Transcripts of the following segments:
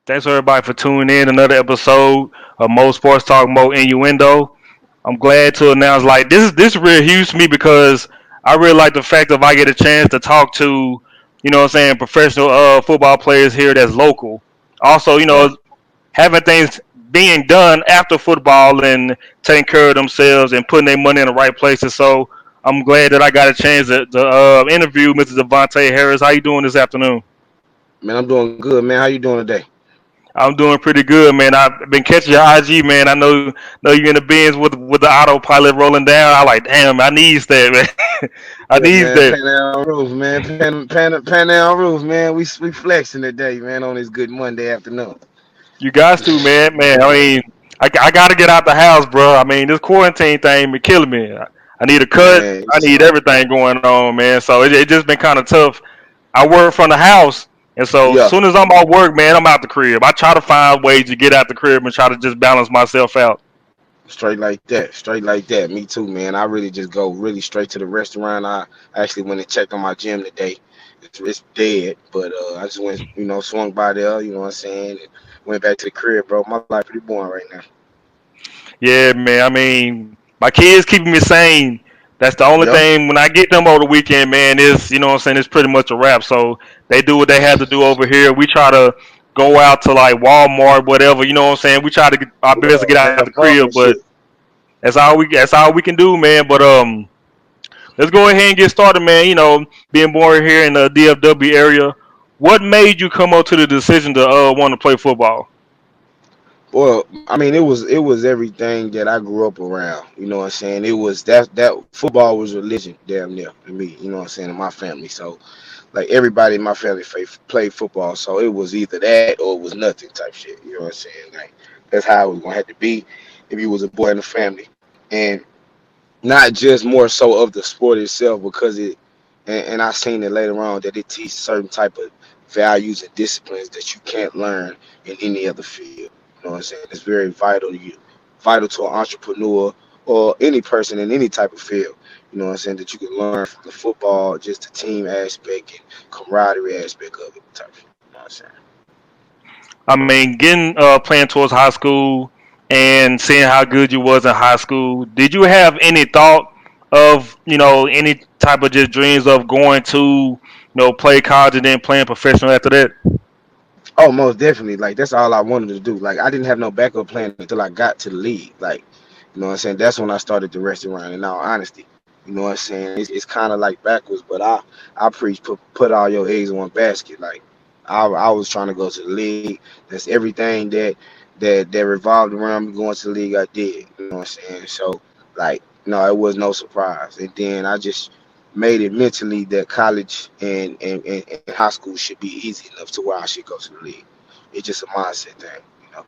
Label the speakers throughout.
Speaker 1: Thanks everybody for tuning in. Another episode of Mo Sports Talk, Mo Innuendo. I'm glad to announce like this is real huge to me because I really like the fact that I get a chance to talk to, what I'm saying, professional football players here that's local. Also,
Speaker 2: Right.
Speaker 1: having things being done after football and taking care of themselves and putting their money in the right places. So I'm glad that I got a chance to interview Mr. Vante Harris. How you doing this afternoon?
Speaker 2: Man, I'm doing good, man. How you doing today?
Speaker 1: I'm doing pretty good, man. I've been catching your IG, man. I know you're in the bins with the autopilot rolling down. I like, damn, I needs that, man. I
Speaker 2: Yeah,
Speaker 1: needs
Speaker 2: man.
Speaker 1: that.
Speaker 2: Pan down roof, man. Pan down roof, man. We flexing today, man, on this good Monday afternoon.
Speaker 1: You guys too, man. Man, I mean, I got to get out the house, bro. I mean, this quarantine thing been killing me. I need a cut.
Speaker 2: Man,
Speaker 1: I need everything going on, man. So it just been kind of tough. I work from the house, and so as
Speaker 2: yeah,
Speaker 1: soon as I'm at work, man, I'm out the crib. I try to find ways to get out the crib and try to just balance myself out.
Speaker 2: straight like that, straight like that. Me too, man. I really just go really straight to the restaurant. I actually went and checked on my gym today. It's dead, but I just went, swung by there. You know what I'm saying? And went back to the crib, bro. My life pretty boring right now.
Speaker 1: Yeah, man. I mean, my kids keeping me sane. That's the only
Speaker 2: Yeah.
Speaker 1: thing. When I get them over the weekend, man, is what I'm saying. It's pretty much a wrap. So they do what they have to do over here. We try to go out to like Walmart, whatever. You know what I'm saying. We try to get our best to get out the
Speaker 2: Have
Speaker 1: crib,
Speaker 2: fun and
Speaker 1: but
Speaker 2: shit.
Speaker 1: that's all we can do, man. But let's go ahead and get started, man. Being born here in the DFW area, what made you come up to the decision to want to play football?
Speaker 2: Well, I mean, it was everything that I grew up around. You know what I'm saying? It was that football was religion, damn near to me. You know what I'm saying? In my family, so like everybody in my family played football, so it was either that or it was nothing type shit. You know what I'm saying? Like that's how it was gonna have to be if you was a boy in the family, and not just more so of the sport itself because and I seen it later on that it teaches certain type of values and disciplines that you can't learn in any other field. You know what I'm saying? It's very vital to you, vital to an entrepreneur or any person in any type of field. You know what I'm saying? That you can learn from the football, just the team aspect and camaraderie aspect of it. Type. You know what I'm saying?
Speaker 1: I mean, getting playing towards high school and seeing how good you was in high school. Did you have any thought of any type of just dreams of going to play college and then playing professional after that?
Speaker 2: Oh, most definitely. Like that's all I wanted to do. Like I didn't have no backup plan until I got to the league. Like, you know what I'm saying? That's when I started the restaurant. In all honesty, you know what I'm saying? It's kind of like backwards, but I preach put all your eggs in one basket. Like I was trying to go to the league. That's everything that revolved around me going to the league. I did. You know what I'm saying? So like no, it was no surprise. And then I just made it mentally that college and high school should be easy enough to where I should go to the league. It's just a mindset thing, you know.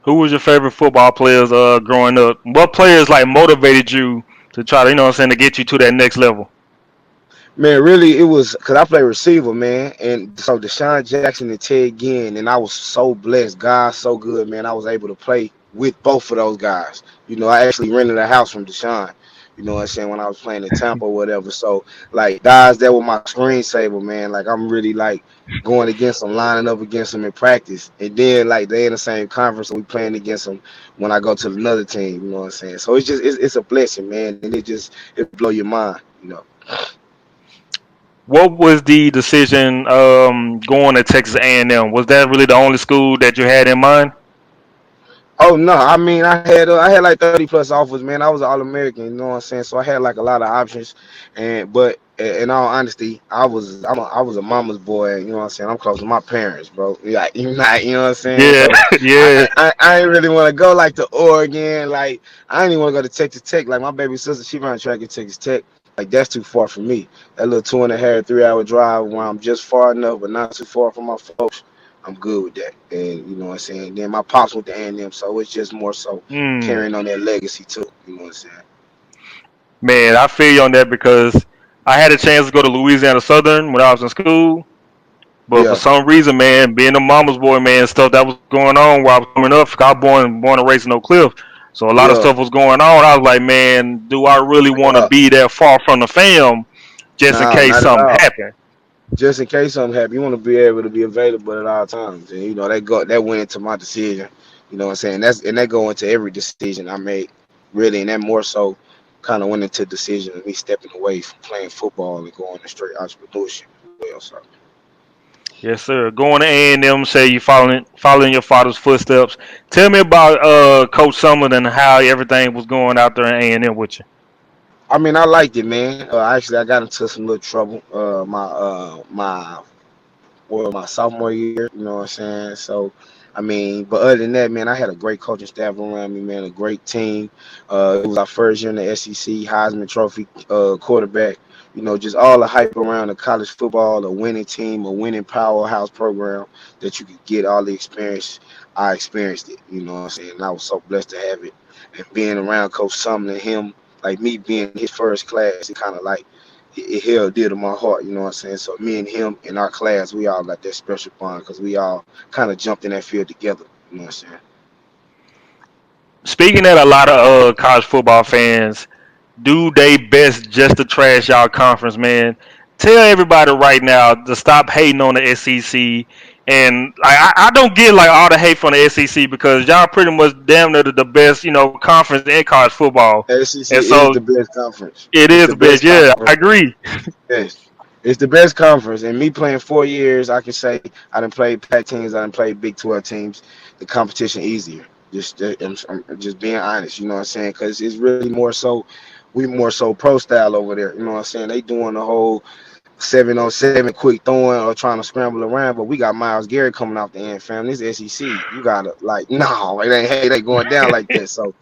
Speaker 1: Who was your favorite football players growing up? What players like motivated you to try to what I'm saying to get you to that next level?
Speaker 2: Man, really, it was because I play receiver, man, and so Deshaun Jackson and Ted Ginn, and I was so blessed. God, so good, man. I was able to play with both of those guys. You know, I actually rented a house from Deshaun. You know what I'm saying? When I was playing in Tampa or whatever. So, like, guys, that were my screensaver, man. Like, I'm really like going against them, lining up against them in practice, and then like they in the same conference, and we playing against them when I go to another team. You know what I'm saying? So it's a blessing, man, and it blow your mind. You know.
Speaker 1: What was the decision going to Texas A&M? Was that really the only school that you had in mind?
Speaker 2: Oh no, I mean I had like 30 plus offers, man. I was an All American, you know what I'm saying? So I had like a lot of options, and but in all honesty, I was a mama's boy, you know what I'm saying? I'm close to my parents, bro. Like you not, you know what I'm saying?
Speaker 1: Yeah,
Speaker 2: So
Speaker 1: yeah.
Speaker 2: I ain't really want to go like to Oregon, like I ain't even want to go to Texas Tech. Like my baby sister, she ran track at Texas Tech. Like that's too far for me. That little 2.5, 3 hour drive where I'm just far enough, but not too far from my folks. I'm good with that. And you know what I'm saying? Then my pops went to A&M, so it's just more so
Speaker 1: Mm.
Speaker 2: carrying on that legacy too. You know what I'm saying?
Speaker 1: Man, I feel you on that because I had a chance to go to Louisiana Southern when I was in school, but for
Speaker 2: Yeah.
Speaker 1: some reason, man, being a mama's boy, man, stuff that was going on while I was coming up, 'cause I was born and raised in Oak Cliff, so a lot of
Speaker 2: Yeah.
Speaker 1: stuff was going on. I was like, man, do I really want to
Speaker 2: Yeah.
Speaker 1: be that far from the fam just in
Speaker 2: No,
Speaker 1: case
Speaker 2: not at
Speaker 1: something
Speaker 2: all.
Speaker 1: happened?
Speaker 2: just in case something happen, you want to be able to be available at all times. And that went into my decision. You know what I'm saying? That go into every decision I make, really, and that more so kind of went into decision of me stepping away from playing football and going to straight entrepreneurship as well. So
Speaker 1: Yes, sir. Going to A&M, say you following your father's footsteps. Tell me about Coach Sumlin and how everything was going out there in A&M with you.
Speaker 2: I mean, I liked it, man. Actually, I got into some little trouble. My sophomore year. You know what I'm saying? So, I mean, but other than that, man, I had a great coaching staff around me, man, a great team. It was our first year in the SEC, Heisman Trophy quarterback. Just all the hype around the college football, a winning team, a winning powerhouse program that you could get all the experience. I experienced it. You know what I'm saying? And I was so blessed to have it. And being around Coach Sumlin and him, like me being his first class, it kind of like it held dear to my heart, you know what I'm saying? So me and him in our class, we all got that special bond because we all kind of jumped in that field together, you know what I'm saying?
Speaker 1: Speaking that a lot of college football fans do they best just to trash y'all conference, man. Tell everybody right now to stop hating on the SEC. And I don't get like all the hate from the SEC because y'all pretty much damn near the best, conference in college football.
Speaker 2: SEC
Speaker 1: And
Speaker 2: is
Speaker 1: so
Speaker 2: the best conference.
Speaker 1: it
Speaker 2: It's
Speaker 1: is
Speaker 2: the
Speaker 1: the best.
Speaker 2: best
Speaker 1: Yeah, I
Speaker 2: conference.
Speaker 1: agree.
Speaker 2: Yes. It's the best conference. And me playing 4 years, I can say I done played Pac teams, I done played Big 12 teams. The competition easier. I'm just being honest, you know what I'm saying? Because it's really more so, we more so pro style over there. You know what I'm saying? They doing the whole 7-on-7 quick throwing or trying to scramble around, but we got Miles Garrett coming off the end, fam. This SEC, you gotta like, no, it ain't going down like that. So,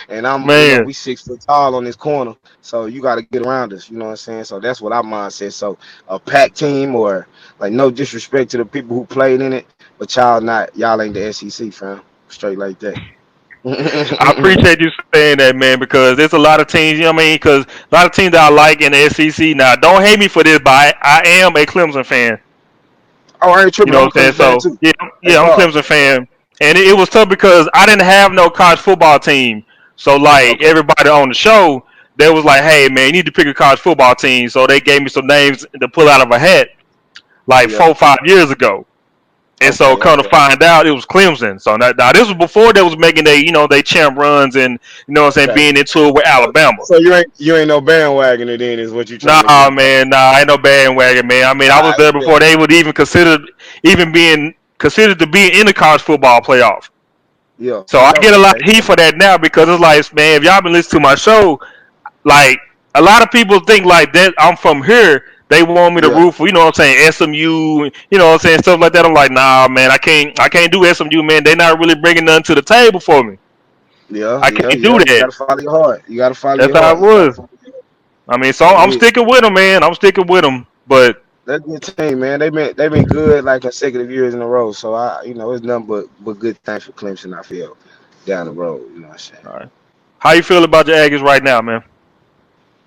Speaker 2: and
Speaker 1: Man,
Speaker 2: we 6 foot tall on this corner, so you gotta get around us. You know what I'm saying? So that's what our mindset. So a pack team or like no disrespect to the people who played in it, but y'all ain't the SEC, fam. Straight like that.
Speaker 1: I appreciate you saying that, man, because there's a lot of teams, you know what I mean? Because a lot of teams that I like in the SEC. Now, don't hate me for this, but I am a Clemson fan.
Speaker 2: Oh, I ain't
Speaker 1: You
Speaker 2: tripping.
Speaker 1: know
Speaker 2: I'm a
Speaker 1: what I'm saying?
Speaker 2: Clemson fan
Speaker 1: So
Speaker 2: too.
Speaker 1: yeah,
Speaker 2: Hey,
Speaker 1: yeah, I'm a
Speaker 2: Bob.
Speaker 1: Clemson fan, and it was tough because I didn't have no college football team. So like
Speaker 2: Okay.
Speaker 1: everybody on the show, they was like, "Hey man, you need to pick a college football team." So they gave me some names to pull out of a hat, like
Speaker 2: Yeah.
Speaker 1: 4 5 years ago. And so
Speaker 2: Okay.
Speaker 1: come to
Speaker 2: Okay.
Speaker 1: find out, it was Clemson. So now this was before they was making they champ runs and what I'm saying,
Speaker 2: Okay.
Speaker 1: being into it with
Speaker 2: So,
Speaker 1: Alabama.
Speaker 2: so you ain't no bandwagoner then is what you trying to
Speaker 1: Nah,
Speaker 2: say.
Speaker 1: man, nah, I ain't no bandwagon, man. I mean, I
Speaker 2: I
Speaker 1: was there
Speaker 2: bet.
Speaker 1: before they would even consider even being considered to be in the college football playoff.
Speaker 2: Yeah,
Speaker 1: So I get a lot
Speaker 2: okay.
Speaker 1: of heat for that now because it's like, man, if y'all been listening to my show, like a lot of people think like that I'm from here. They want me to
Speaker 2: Yeah,
Speaker 1: root for, what I'm saying, SMU, what I'm saying, stuff like that. I'm like, nah, man, I can't do SMU, man. They're not really bringing nothing to the table for me.
Speaker 2: yeah,
Speaker 1: I
Speaker 2: yeah,
Speaker 1: can't do
Speaker 2: yeah. You
Speaker 1: that.
Speaker 2: gotta follow your heart. You gotta follow
Speaker 1: That's
Speaker 2: your
Speaker 1: how it
Speaker 2: heart. You gotta
Speaker 1: was.
Speaker 2: follow your heart.
Speaker 1: I mean, so
Speaker 2: That's
Speaker 1: I'm
Speaker 2: it.
Speaker 1: sticking with them, man. I'm sticking with them. But
Speaker 2: That's a good team, man. They been good like consecutive years in a row. So it's nothing but good things for Clemson. I feel down the road. You know what I'm saying?
Speaker 1: all right. How you feel about your Aggies right now, man?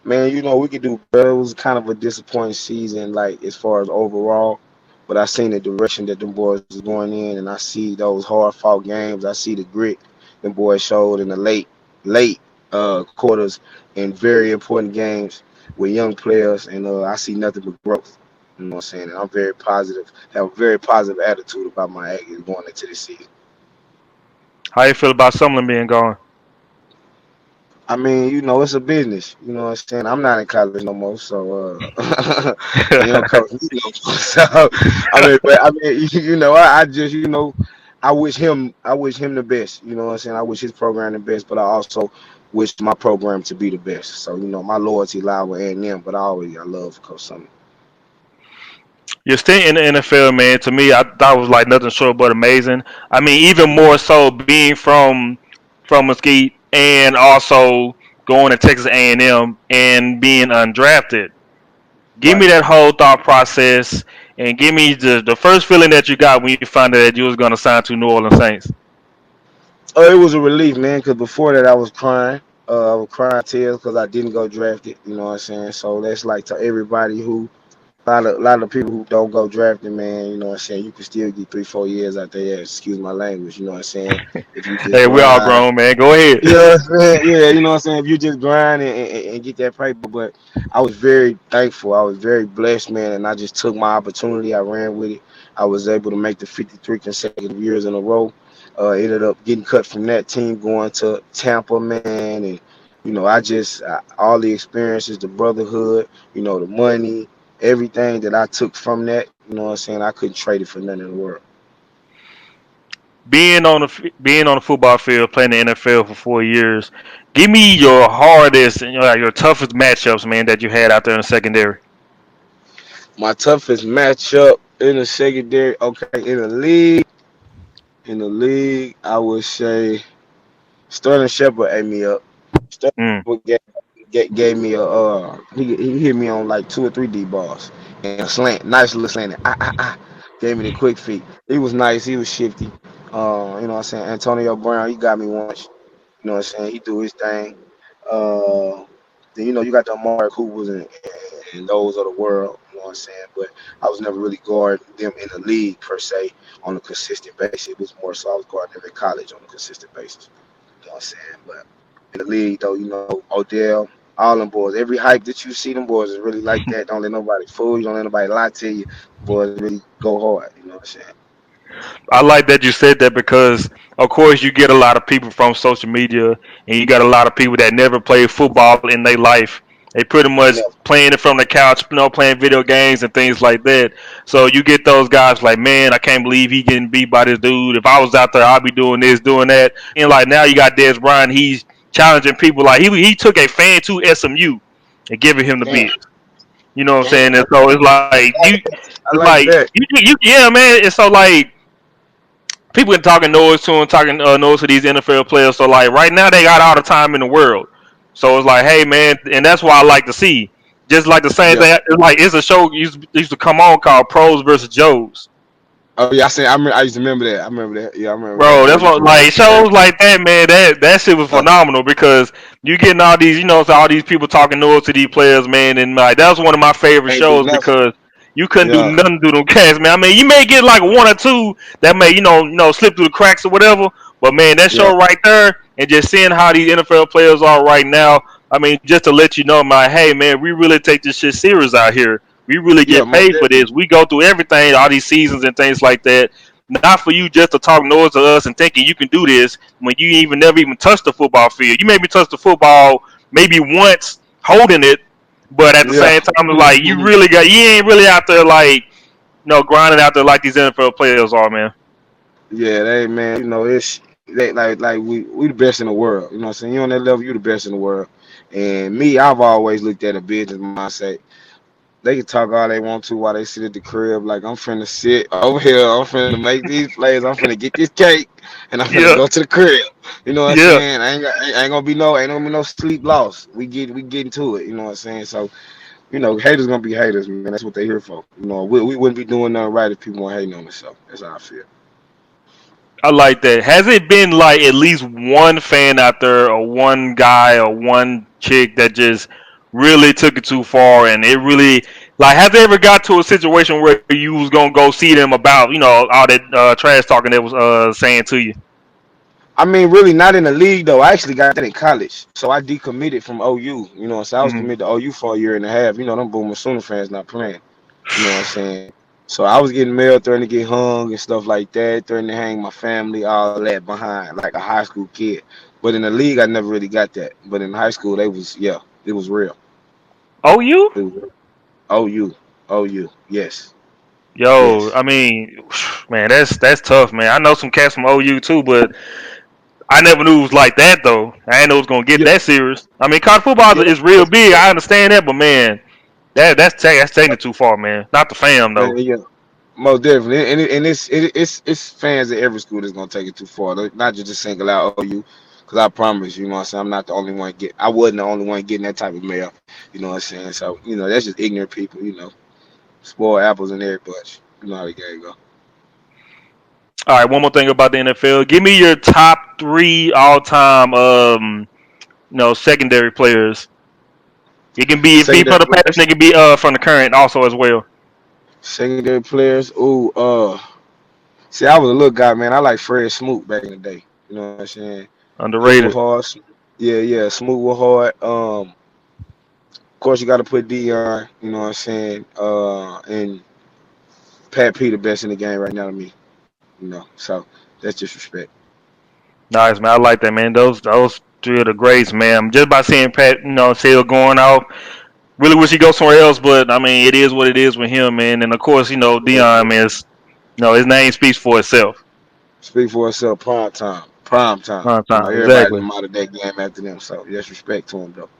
Speaker 2: Man, we could do better. It was kind of a disappointing season, like as far as overall. But I seen the direction that them boys was going in, and I see those hard fought games. I see the grit them boys showed in the late quarters in very important games with young players, and I see nothing but growth. You know what I'm saying? And I'm very positive. Have a very positive attitude about my Aggies going into this season.
Speaker 1: How you feel about Sumlin being gone?
Speaker 2: I mean, it's a business. You know what I'm saying? I'm not in college no more, so and you don't coach me no more. So I mean, I just I wish him the best. You know what I'm saying? I wish his program the best, but I also wish my program to be the best. So my loyalty lies with A&M, but I love Coach Summer.
Speaker 1: Your stint in the NFL, man, to me, I thought was like nothing short but amazing. I mean, even more so being from Mesquite and also going to Texas A&M and being undrafted. Give
Speaker 2: Right.
Speaker 1: me that whole thought process and give me the first feeling that you got when you found out that you was going to sign to New Orleans Saints.
Speaker 2: Oh, it was a relief, man, because before that I was crying. I was crying tears because I didn't go drafted. You know what I'm saying? So that's like to everybody who A lot of people who don't go drafting, man, you know what I'm saying, you can still get 3, 4 years out there, excuse my language, you know what I'm saying? If you just
Speaker 1: Hey, we all
Speaker 2: grind.
Speaker 1: grown, man. Go ahead.
Speaker 2: You know what I'm saying? Yeah, you know what I'm saying? If you just grind and get that paper. But I was very thankful. I was very blessed, man, and I just took my opportunity. I ran with it. I was able to make the 53 consecutive years in a row. Ended up getting cut from that team, going to Tampa, man, and all the experiences, the brotherhood, the money, everything that I took from that. You know what I'm saying? I couldn't trade it for nothing in the world.
Speaker 1: Being on the football field, playing the NFL for 4 years. Give me your hardest and like your toughest matchups, man, that you had out there in the secondary.
Speaker 2: My toughest matchup in the secondary, okay, in the league, I would say Sterling Shepard ate me up. Sterling
Speaker 1: Mm.
Speaker 2: Shepard gave me he hit me on like 2 or 3 deep balls and a slant, nice little slant. Gave me the quick feet. He was nice. He was shifty. You know what I'm saying? Antonio Brown, he got me once. You know what I'm saying? He do his thing. Uh, then you got the Amari Coopers and those of the world. You know what I'm saying? But I was never really guarding them in the league per se on a consistent basis. It was more so I was guarding them in college on a consistent basis. You know what I'm saying? But in the league though, Odell, all them boys, every hype that you see, them boys is really like that. Don't let nobody fool you. Don't let nobody lie to you. Boys really go hard. You know what I'm saying?
Speaker 1: I like that you said that because, of course, you get a lot of people from social media, and you got a lot of people that never played football in their life. They pretty much
Speaker 2: Never.
Speaker 1: playing it from the couch, playing video games and things like that. So you get those guys like, man, I can't believe he getting beat by this dude. If I was out there, I'd be doing this, doing that. And like now, you got Des Bryant. He's challenging people. Like he took a fan to SMU and giving him the
Speaker 2: Damn.
Speaker 1: biz. You know what I'm saying?
Speaker 2: Damn.
Speaker 1: And so it's like
Speaker 2: I
Speaker 1: it's
Speaker 2: like
Speaker 1: like
Speaker 2: that.
Speaker 1: yeah, man. And so like people been talking noise to him, talking noise to these NFL players. So like right now they got all the time in the world. So it's like, hey man, and that's why I like to see. Just like the same
Speaker 2: Yeah.
Speaker 1: thing, it's like it's a show used to come on called Pros versus Joes.
Speaker 2: Oh yeah, I used to remember that. I remember that. Yeah, I remember that.
Speaker 1: Bro,
Speaker 2: They
Speaker 1: that's
Speaker 2: used to
Speaker 1: what
Speaker 2: run
Speaker 1: like
Speaker 2: it together.
Speaker 1: shows like that, man. That shit was
Speaker 2: Yeah.
Speaker 1: phenomenal because you getting all these, so all these people talking noise to these players, man, and like that was one of my favorite
Speaker 2: Can't do
Speaker 1: shows
Speaker 2: nothing.
Speaker 1: because you couldn't do
Speaker 2: Yeah.
Speaker 1: nothing to them cats, man. I mean, you may get like one or two that may, slip through the cracks or whatever, but man, that
Speaker 2: Yeah.
Speaker 1: show right there and just seeing how these NFL players are right now. I mean, just to let you know, man, hey, man, we really take this shit serious out here. We really
Speaker 2: Yeah.
Speaker 1: get
Speaker 2: Most
Speaker 1: paid for
Speaker 2: definitely.
Speaker 1: this. We go through everything, all these seasons and things like that. Not for you just to talk noise to us and thinking you can do this when you even never even touched the football field. You maybe touched the football maybe once holding it, but at the
Speaker 2: Yeah.
Speaker 1: same time, it's like you ain't really out there like grinding out there like these NFL players are, man.
Speaker 2: Yeah. They man. It's they like we the best in the world. You know what I'm saying? You on that level, you the best in the world. And me, I've always looked at a business mindset. They can talk all they want to while they sit at the crib. Like I'm finna sit over here. I'm finna make these plays. I'm finna get this cake, and I'm finna
Speaker 1: Yeah,
Speaker 2: go to the crib. You know what I'm
Speaker 1: yeah.
Speaker 2: saying? Ain't gonna be no sleep lost. We getting to it. You know what I'm saying? So haters gonna be haters, man. That's what they here for. We wouldn't be doing nothing right if people weren't hating on us. So that's how I feel.
Speaker 1: I like that. Has it been like at least one fan out there, or one guy, or one chick that just really took it too far, and it really like has it ever got to a situation where you was gonna go see them about all that trash talking that was saying to you?
Speaker 2: I mean, really not in the league though. I actually got that in college. So I decommitted from OU. So I was
Speaker 1: Hmm.
Speaker 2: committed to OU for a year and a half. Them Boomer Sooner fans not playing. You know what I'm saying? So I was getting mail threatening to get hung and stuff like that, threatening to hang my family, all that behind like a high school kid. But in the league, I never really got that. But in high school, it was real.
Speaker 1: Oh, you?
Speaker 2: It was real. OU, OU, yes,
Speaker 1: Yo,
Speaker 2: yes,
Speaker 1: I mean, man, that's tough, man. I know some cats from OU too, but I never knew it was like that though. I didn't know it was gonna get
Speaker 2: yeah,
Speaker 1: that serious. I mean, college football
Speaker 2: yeah.
Speaker 1: is real big. I understand that, but man, that's taking it too far, man. Not the fam though.
Speaker 2: Yeah. Most definitely, and it's fans at every school that's gonna take it too far. Not just to single out OU, because I promise you know what I'm saying. I'm not the only one I wasn't the only one getting that type of mail. You know what I'm saying. So that's just ignorant people. Spoiled apples in every bunch. You know how the game go.
Speaker 1: All right, one more thing about the NFL. Give me your top three all time secondary players. It can be
Speaker 2: Secondary
Speaker 1: from the past and
Speaker 2: players.
Speaker 1: it can be from the current also as well.
Speaker 2: Secondary players. Ooh, see, I was a little guy, man. I like Fred Smoot back in the day. You know what I'm saying? He was
Speaker 1: Underrated.
Speaker 2: hard. Yeah, yeah. Smoot was hard. Of course, you got to put Dion. You know what I'm saying? And Pat P the best in the game right now to me. You know, so that's disrespect.
Speaker 1: Nice, man. I like that, man. Those three of the greats, man. Just by seeing Pat, still going off. Really wish he go somewhere else, but I mean, it is what it is with him, man. And of course,
Speaker 2: Yeah,
Speaker 1: Dion, man, his name speaks for itself.
Speaker 2: speak for itself. Prime time. Prime time.
Speaker 1: Prime
Speaker 2: You know,
Speaker 1: time,
Speaker 2: everybody in
Speaker 1: exactly.
Speaker 2: the modern day game after them. So yes, respect to him though.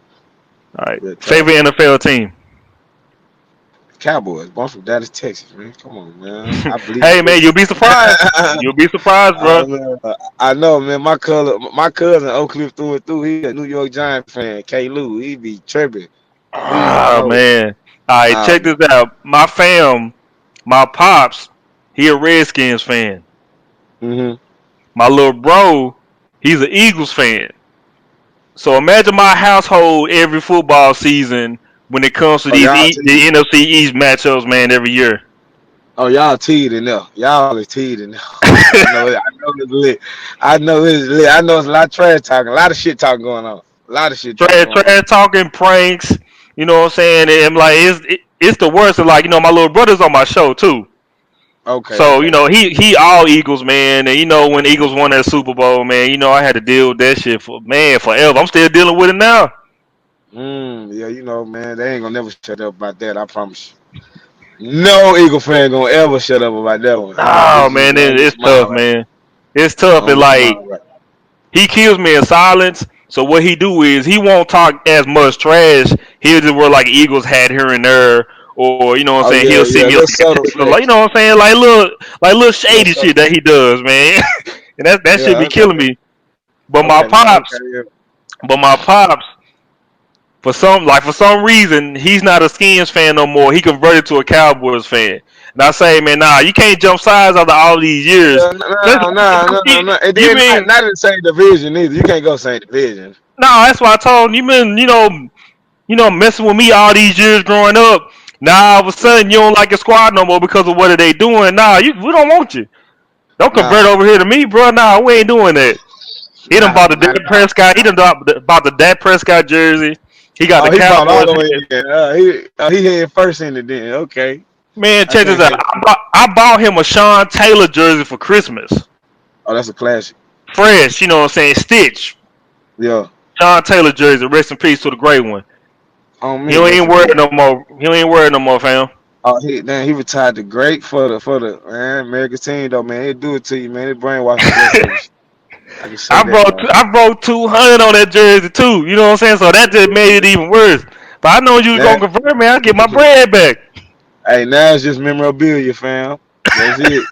Speaker 1: All right.
Speaker 2: Real talk.
Speaker 1: Favorite NFL team?
Speaker 2: Cowboys, born from Dallas, Texas, man. Come on, man. I believe
Speaker 1: Hey,
Speaker 2: in
Speaker 1: man, you'll be surprised.
Speaker 2: it.
Speaker 1: You'll be surprised, bro.
Speaker 2: Man, I know, man. My cousin Oak Cliff through and through. He a New York Giant fan. K. Lou, he be tripping. He
Speaker 1: Ah,
Speaker 2: no,
Speaker 1: man. All right,
Speaker 2: nah,
Speaker 1: check this out. My pops, he a Redskins fan.
Speaker 2: mm-hmm.
Speaker 1: My little bro, he's an Eagles fan. So imagine my household every football season when it comes to
Speaker 2: Oh
Speaker 1: these
Speaker 2: y'all
Speaker 1: the
Speaker 2: teed.
Speaker 1: NFC East matchups, man, every year.
Speaker 2: Oh y'all teed in there. Y'all is teed in there. I know it. I know it's lit. I know it's lit. I know it's a lot of trash talking, a lot of shit talking going on. A lot of shit talking going on.
Speaker 1: Trash talking, pranks, you know what I'm saying? And like it's the worst. And like my little brother's on my show too.
Speaker 2: Okay,
Speaker 1: So
Speaker 2: okay.
Speaker 1: he all Eagles, man. And when Eagles won that Super Bowl, man, I had to deal with that shit for forever. I'm still dealing with it now.
Speaker 2: Yeah, you know, man, they ain't gonna never shut up about that. I promise you. No Eagle fan gonna ever shut up about that one.
Speaker 1: Oh
Speaker 2: It's just
Speaker 1: man,
Speaker 2: on his
Speaker 1: it's
Speaker 2: mind
Speaker 1: tough,
Speaker 2: right
Speaker 1: man. It's
Speaker 2: now.
Speaker 1: tough.
Speaker 2: On
Speaker 1: And
Speaker 2: his
Speaker 1: like
Speaker 2: mind right
Speaker 1: he kills me in silence. So what he do is he won't talk as much trash. He'll just where like Eagles had here and there, or what I'm
Speaker 2: Oh
Speaker 1: saying.
Speaker 2: yeah,
Speaker 1: He'll
Speaker 2: yeah,
Speaker 1: send me
Speaker 2: little
Speaker 1: like a
Speaker 2: subtle
Speaker 1: text, or, like
Speaker 2: flex.
Speaker 1: what I'm saying, like little
Speaker 2: Little
Speaker 1: shady
Speaker 2: subtle.
Speaker 1: shit that he does, man. And that should
Speaker 2: Yeah,
Speaker 1: be killing me. But my
Speaker 2: okay, man,
Speaker 1: pops,
Speaker 2: okay, yeah.
Speaker 1: but my pops, for some reason, he's not a Skins fan no more. He converted to a Cowboys fan. And I say, man, nah, you can't jump sides after all these years.
Speaker 2: Yeah,
Speaker 1: Let's,
Speaker 2: no, no, no, no, no. And
Speaker 1: you
Speaker 2: then not,
Speaker 1: mean
Speaker 2: not in the same division either. You can't go same division.
Speaker 1: no? That's why I told him. You been messing with me all these years growing up. Now all of a sudden you don't like your squad no more because of what are they doing? Nah, we don't want you. Don't convert
Speaker 2: Nah,
Speaker 1: over here to me, bro. Nah, we ain't doing that. He done bought
Speaker 2: nah,
Speaker 1: the
Speaker 2: not
Speaker 1: Dak
Speaker 2: at all.
Speaker 1: Prescott. He done bought the Dak Prescott jersey. He got the
Speaker 2: Oh, he bought all
Speaker 1: Cowboys
Speaker 2: the way
Speaker 1: hat.
Speaker 2: in. He had first in it then. Okay,
Speaker 1: Man,
Speaker 2: I
Speaker 1: check this
Speaker 2: can't
Speaker 1: out.
Speaker 2: hate.
Speaker 1: I bought him a Sean Taylor jersey for Christmas.
Speaker 2: Oh, that's a classic.
Speaker 1: Fresh, you know what I'm saying? Stitch.
Speaker 2: Yeah,
Speaker 1: Sean Taylor jersey. Rest in peace to the great one.
Speaker 2: on
Speaker 1: He
Speaker 2: me.
Speaker 1: don't
Speaker 2: Rest
Speaker 1: even
Speaker 2: in
Speaker 1: wear
Speaker 2: peace.
Speaker 1: it no more. He don't even wear it no more, fam.
Speaker 2: Oh, he retired the great for the man American team though, man. He do it to you, man. It brainwash the rest of us. I can say that, man.
Speaker 1: I broke 200 on that jersey too. You know what I'm saying? So that just made it even worse. But I know you was
Speaker 2: Now,
Speaker 1: gonna convert me. I get my bread back.
Speaker 2: hey, now it's just memorabilia, fam. That's it.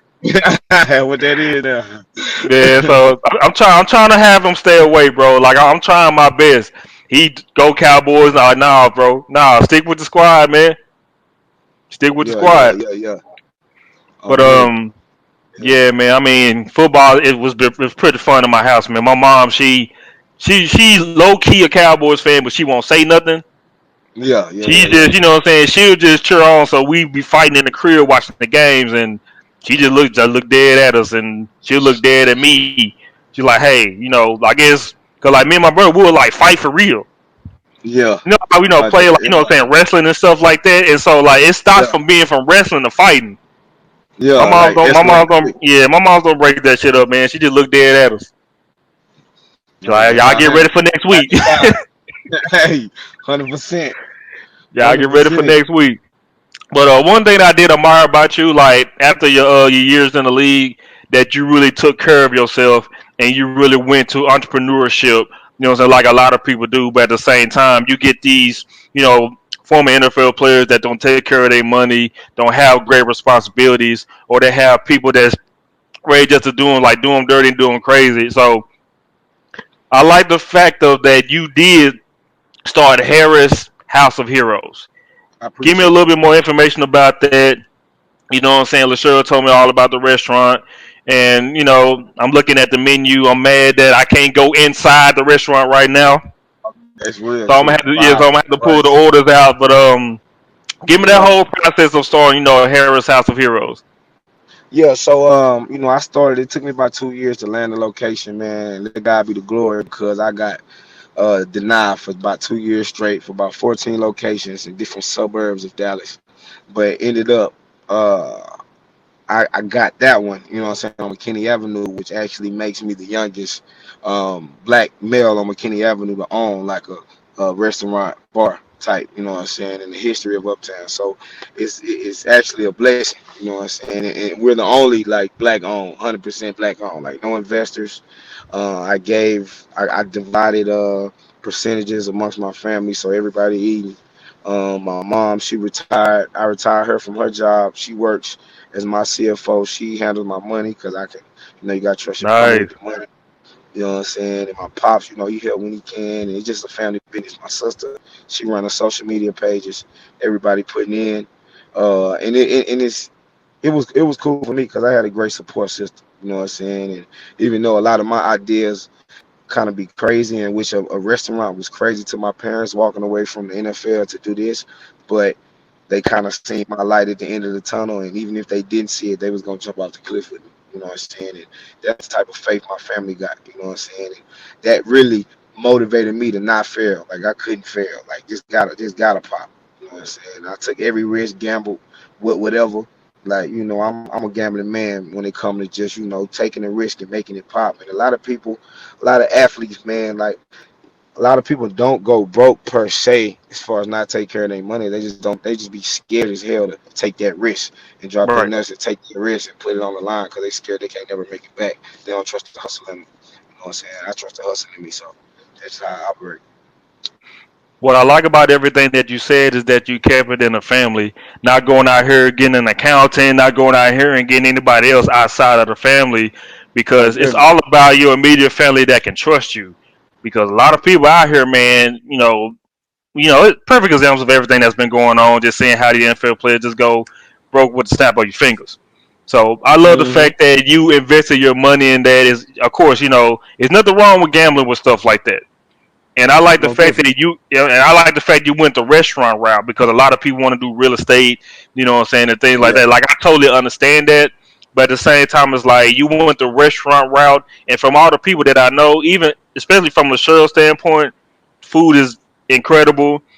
Speaker 2: What that is now.
Speaker 1: Yeah. So I'm trying to have him stay away, bro. Like I'm trying my best. He go Cowboys. Nah, bro. Nah, stick with the squad, man. Stick with the
Speaker 2: Yeah, yeah,
Speaker 1: squad.
Speaker 2: yeah, yeah.
Speaker 1: But
Speaker 2: On me.
Speaker 1: yeah, man. I mean, football it was pretty fun in my house, man. My mom, she's low key a Cowboys fan, but she won't say nothing.
Speaker 2: Yeah, yeah,
Speaker 1: She
Speaker 2: yeah,
Speaker 1: just,
Speaker 2: yeah.
Speaker 1: you know what I'm saying, she'll just cheer on. So we be fighting in the crib watching the games, and she just look dead at us, and she'll look dead at me. She's like, hey, I guess, cause like me and my brother, we would like fight for real.
Speaker 2: Yeah.
Speaker 1: How we play like
Speaker 2: Yeah,
Speaker 1: what I'm saying, wrestling and stuff like that, and so like it stops
Speaker 2: yeah,
Speaker 1: from being from wrestling to fighting.
Speaker 2: yeah. Like escalate quick.
Speaker 1: My mom's gonna break that shit up, man. She just looked dead at us. She's
Speaker 2: No,
Speaker 1: like,
Speaker 2: that's
Speaker 1: y'all
Speaker 2: how I
Speaker 1: get
Speaker 2: handle
Speaker 1: ready for next
Speaker 2: it.
Speaker 1: week.
Speaker 2: 95. Hey, 100%.
Speaker 1: Y'all get ready for
Speaker 2: 100%.
Speaker 1: next week. But one thing I did admire about you, like after your years in the league, that you really took care of yourself and you really went to entrepreneurship. You know, what I'm saying, like a lot of people do. But at the same time, you get these, you know, former NFL players that don't take care of their money, don't have great responsibilities, or they have people that's ready just to do them dirty and do them crazy. So I like the fact of that you did start Harris House of Heroes.
Speaker 2: I
Speaker 1: Give me a
Speaker 2: appreciate
Speaker 1: little
Speaker 2: that.
Speaker 1: bit more information about that. You know what I'm saying? LaShera told me all about the restaurant. And, I'm looking at the menu. I'm mad that I can't go inside the restaurant right now.
Speaker 2: That's real
Speaker 1: So I'm gonna
Speaker 2: too.
Speaker 1: have to, yeah, so I'm
Speaker 2: Wow.
Speaker 1: gonna have to pull the
Speaker 2: Price.
Speaker 1: orders out. But Give me
Speaker 2: You
Speaker 1: that
Speaker 2: know.
Speaker 1: whole process of starting, Harris House of Heroes.
Speaker 2: Yeah, so I started. It took me about 2 years to land the location, man. Let God be the glory because I got denied for about 2 years straight for about 14 locations in different suburbs of Dallas, but ended up uh, I got that one, you know what I'm saying, on McKinney Avenue, which actually makes me the youngest black male on McKinney Avenue to own like a restaurant bar type, you know what I'm saying, in the history of Uptown. So it's actually a blessing, you know what I'm saying, and we're the only like black owned, 100% black owned, like no investors. I divided percentages amongst my family, so everybody eating. My mom, she retired. I retired her from her job. She works as my CFO. She handles my money because I can, you gotta trust your mama with
Speaker 1: Nice.
Speaker 2: the money. You know what I'm saying? And my pops, he help when he can. And it's just a family business. My sister, she run the social media pages. Everybody putting in, and it was cool for me because I had a great support system. You know what I'm saying? And even though a lot of my ideas kind of be crazy, in which a restaurant was crazy to my parents walking away from the NFL to do this, but they kind of seen my light at the end of the tunnel, and even if they didn't see it, they was gonna jump off the cliff with me. You know what I'm saying? And that's the type of faith my family got. You know what I'm saying? And that really motivated me to not fail. Like I couldn't fail. Like just gotta pop. You know what I'm saying? I took every risk, gambled with whatever. Like I'm a gambling man when it comes to just taking a risk and making it pop. And a lot of people, a lot of athletes, man, like a lot of people don't go broke per se as far as not take care of their money. They just don't. They just be scared as hell to take that risk and drop their
Speaker 1: Right.
Speaker 2: nuts and take that risk and put it on the line because they scared they can't never make it back. They don't trust the hustle in me. You know what I'm saying? I trust the hustle in me, so that's how I operate.
Speaker 1: What I like about everything that you said is that you kept it in the family, not going out here getting an accountant, not going out here and getting anybody else outside of the family, because
Speaker 2: Most
Speaker 1: it's
Speaker 2: definitely.
Speaker 1: all about your immediate family that can trust you. Because a lot of people out here, man, perfect examples of everything that's been going on. Just seeing how the NFL players just go broke with the snap of your fingers. So I love the
Speaker 2: Hmm.
Speaker 1: fact that you invested your money in that. Is of course, there's nothing wrong with gambling with stuff like that. And I like the
Speaker 2: Most
Speaker 1: fact
Speaker 2: definitely.
Speaker 1: that and I like the fact you went the restaurant route because a lot of people want to do real estate, you know what I'm saying, and things like
Speaker 2: Yeah.
Speaker 1: that. Like I totally understand that, but at the same time, it's like you went the restaurant route, and from all the people that I know, even especially from a Cheryl standpoint, food is incredible.